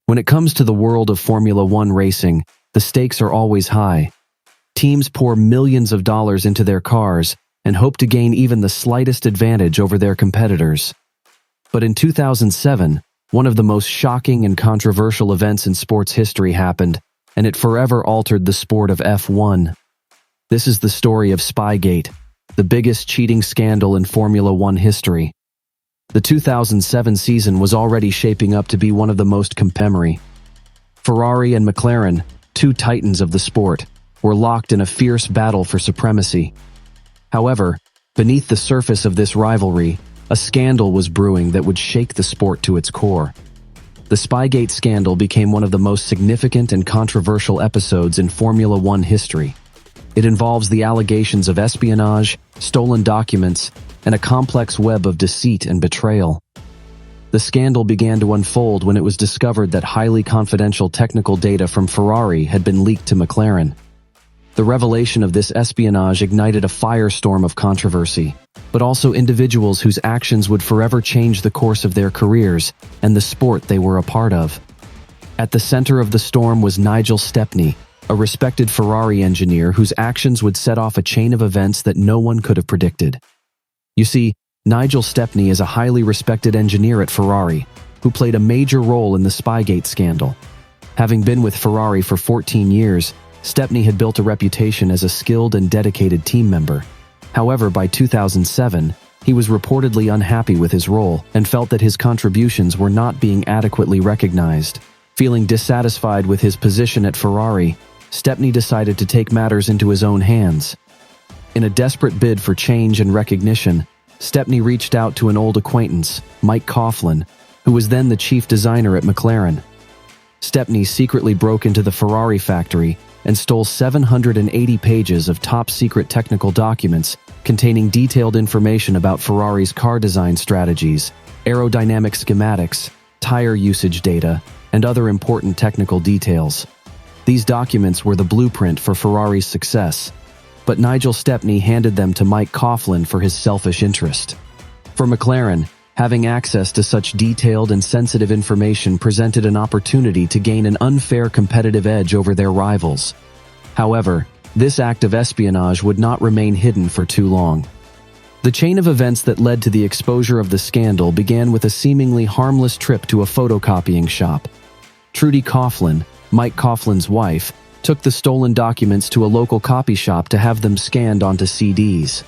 When it comes to the world of Formula One racing, the stakes are always high. Teams pour millions of dollars into their cars and hope to gain even the slightest advantage over their competitors. But in 2007, one of the most shocking and controversial events in sports history happened, and it forever altered the sport of F1. This is the story of Spygate, the biggest cheating scandal in Formula One history. The 2007 season was already shaping up to be one of the most compelling. Ferrari and McLaren, two titans of the sport, were locked in a fierce battle for supremacy. However, beneath the surface of this rivalry, a scandal was brewing that would shake the sport to its core. The Spygate scandal became one of the most significant and controversial episodes in Formula One history. It involves the allegations of espionage, stolen documents, and a complex web of deceit and betrayal. The scandal began to unfold when it was discovered that highly confidential technical data from Ferrari had been leaked to McLaren. The revelation of this espionage ignited a firestorm of controversy, but also individuals whose actions would forever change the course of their careers and the sport they were a part of. At the center of the storm was Nigel Stepney, a respected Ferrari engineer whose actions would set off a chain of events that no one could have predicted. You see, Nigel Stepney is a highly respected engineer at Ferrari, who played a major role in the Spygate scandal. Having been with Ferrari for 14 years, Stepney had built a reputation as a skilled and dedicated team member. However, by 2007, he was reportedly unhappy with his role and felt that his contributions were not being adequately recognized. Feeling dissatisfied with his position at Ferrari, Stepney decided to take matters into his own hands. In a desperate bid for change and recognition, Stepney reached out to an old acquaintance, Mike Coughlin, who was then the chief designer at McLaren. Stepney secretly broke into the Ferrari factory and stole 780 pages of top-secret technical documents containing detailed information about Ferrari's car design strategies, aerodynamic schematics, tire usage data, and other important technical details. These documents were the blueprint for Ferrari's success, but Nigel Stepney handed them to Mike Coughlin for his selfish interest. For McLaren, having access to such detailed and sensitive information presented an opportunity to gain an unfair competitive edge over their rivals. However, this act of espionage would not remain hidden for too long. The chain of events that led to the exposure of the scandal began with a seemingly harmless trip to a photocopying shop. Trudy Coughlin, Mike Coughlin's wife, took the stolen documents to a local copy shop to have them scanned onto CDs.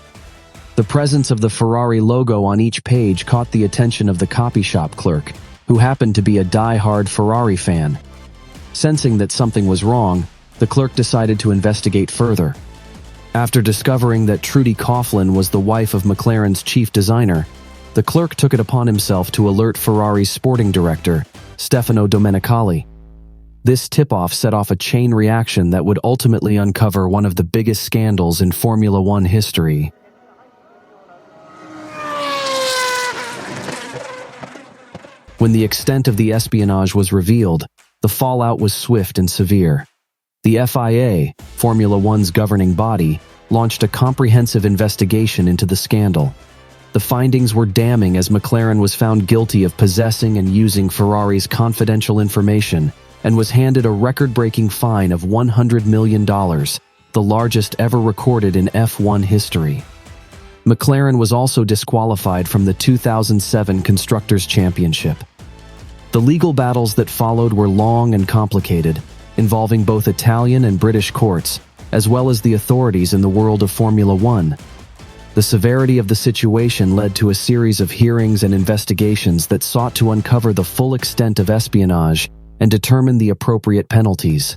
The presence of the Ferrari logo on each page caught the attention of the copy shop clerk, who happened to be a die-hard Ferrari fan. Sensing that something was wrong, the clerk decided to investigate further. After discovering that Trudy Coughlin was the wife of McLaren's chief designer, the clerk took it upon himself to alert Ferrari's sporting director, Stefano Domenicali. This tip-off set off a chain reaction that would ultimately uncover one of the biggest scandals in Formula One history. When the extent of the espionage was revealed, the fallout was swift and severe. The FIA, Formula One's governing body, launched a comprehensive investigation into the scandal. The findings were damning as McLaren was found guilty of possessing and using Ferrari's confidential information and was handed a record-breaking fine of $100 million, the largest ever recorded in F1 history. McLaren was also disqualified from the 2007 Constructors' Championship. The legal battles that followed were long and complicated, involving both Italian and British courts, as well as the authorities in the world of Formula One. The severity of the situation led to a series of hearings and investigations that sought to uncover the full extent of espionage and determine the appropriate penalties.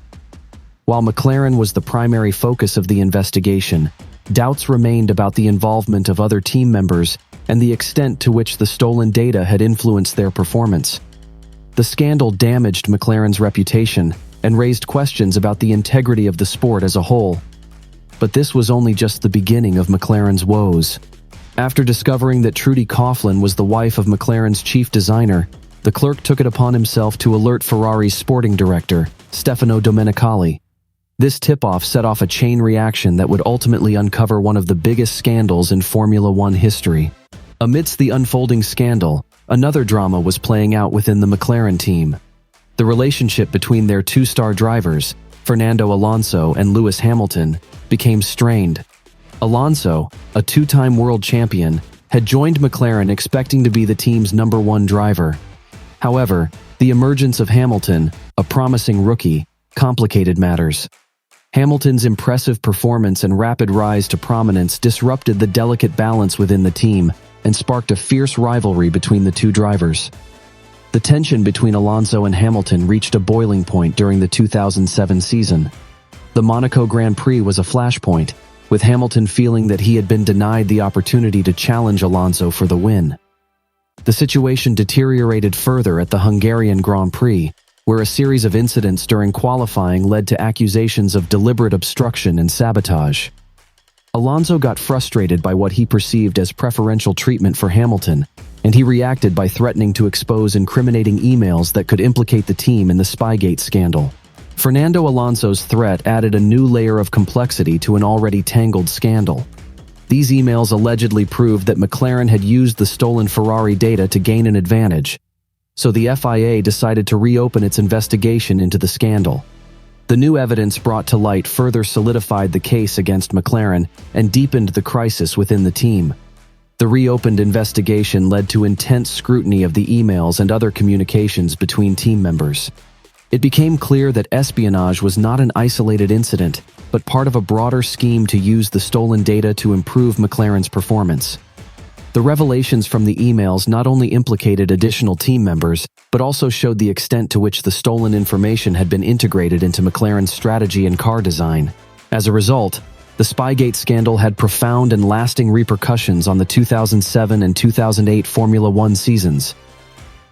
While McLaren was the primary focus of the investigation, doubts remained about the involvement of other team members and the extent to which the stolen data had influenced their performance. The scandal damaged McLaren's reputation and raised questions about the integrity of the sport as a whole. But this was only just the beginning of McLaren's woes. After discovering that Trudy Coughlin was the wife of McLaren's chief designer, the clerk took it upon himself to alert Ferrari's sporting director, Stefano Domenicali. This tip-off set off a chain reaction that would ultimately uncover one of the biggest scandals in Formula One history. Amidst the unfolding scandal, another drama was playing out within the McLaren team. The relationship between their two-star drivers, Fernando Alonso and Lewis Hamilton, became strained. Alonso, a two-time world champion, had joined McLaren expecting to be the team's #1 driver. However, the emergence of Hamilton, a promising rookie, complicated matters. Hamilton's impressive performance and rapid rise to prominence disrupted the delicate balance within the team and sparked a fierce rivalry between the two drivers. The tension between Alonso and Hamilton reached a boiling point during the 2007 season. The Monaco Grand Prix was a flashpoint, with Hamilton feeling that he had been denied the opportunity to challenge Alonso for the win. The situation deteriorated further at the Hungarian Grand Prix, where a series of incidents during qualifying led to accusations of deliberate obstruction and sabotage. Alonso got frustrated by what he perceived as preferential treatment for Hamilton, and he reacted by threatening to expose incriminating emails that could implicate the team in the Spygate scandal. Fernando Alonso's threat added a new layer of complexity to an already tangled scandal. These emails allegedly proved that McLaren had used the stolen Ferrari data to gain an advantage, so the FIA decided to reopen its investigation into the scandal. The new evidence brought to light further solidified the case against McLaren and deepened the crisis within the team. The reopened investigation led to intense scrutiny of the emails and other communications between team members. It became clear that espionage was not an isolated incident, but part of a broader scheme to use the stolen data to improve McLaren's performance. The revelations from the emails not only implicated additional team members, but also showed the extent to which the stolen information had been integrated into McLaren's strategy and car design. As a result, the Spygate scandal had profound and lasting repercussions on the 2007 and 2008 Formula One seasons.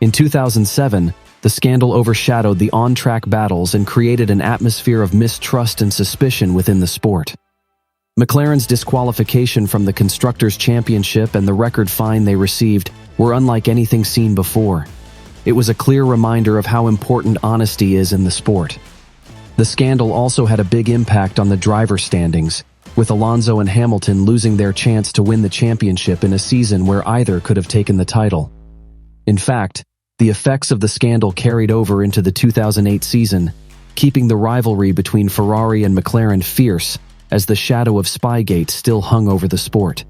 In 2007, the scandal overshadowed the on-track battles and created an atmosphere of mistrust and suspicion within the sport. McLaren's disqualification from the Constructors' Championship and the record fine they received were unlike anything seen before. It was a clear reminder of how important honesty is in the sport. The scandal also had a big impact on the driver standings, with Alonso and Hamilton losing their chance to win the championship in a season where either could have taken the title. In fact, the effects of the scandal carried over into the 2008 season, keeping the rivalry between Ferrari and McLaren fierce as the shadow of Spygate still hung over the sport.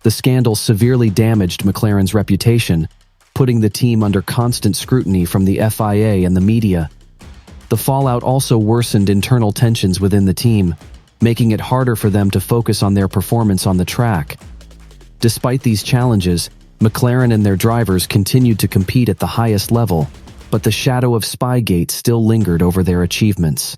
The scandal severely damaged McLaren's reputation, putting the team under constant scrutiny from the FIA and the media. The fallout also worsened internal tensions within the team, making it harder for them to focus on their performance on the track. Despite these challenges, McLaren and their drivers continued to compete at the highest level, but the shadow of Spygate still lingered over their achievements.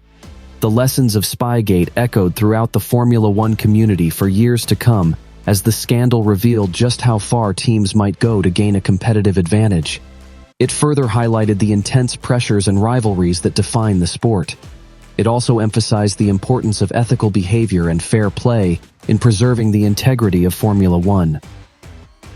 The lessons of Spygate echoed throughout the Formula One community for years to come, as the scandal revealed just how far teams might go to gain a competitive advantage. It further highlighted the intense pressures and rivalries that define the sport. It also emphasized the importance of ethical behavior and fair play in preserving the integrity of Formula One.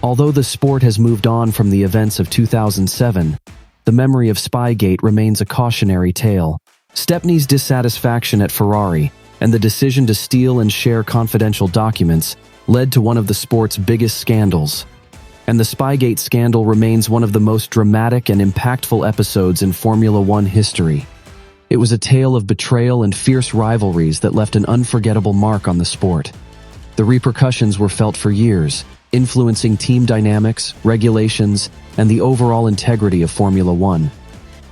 Although the sport has moved on from the events of 2007, the memory of Spygate remains a cautionary tale. Stepney's dissatisfaction at Ferrari and the decision to steal and share confidential documents led to one of the sport's biggest scandals. And the Spygate scandal remains one of the most dramatic and impactful episodes in Formula One history. It was a tale of betrayal and fierce rivalries that left an unforgettable mark on the sport. The repercussions were felt for years, influencing team dynamics, regulations, and the overall integrity of Formula One.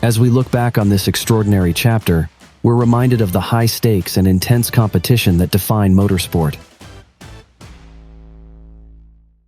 As we look back on this extraordinary chapter, we're reminded of the high stakes and intense competition that define motorsport.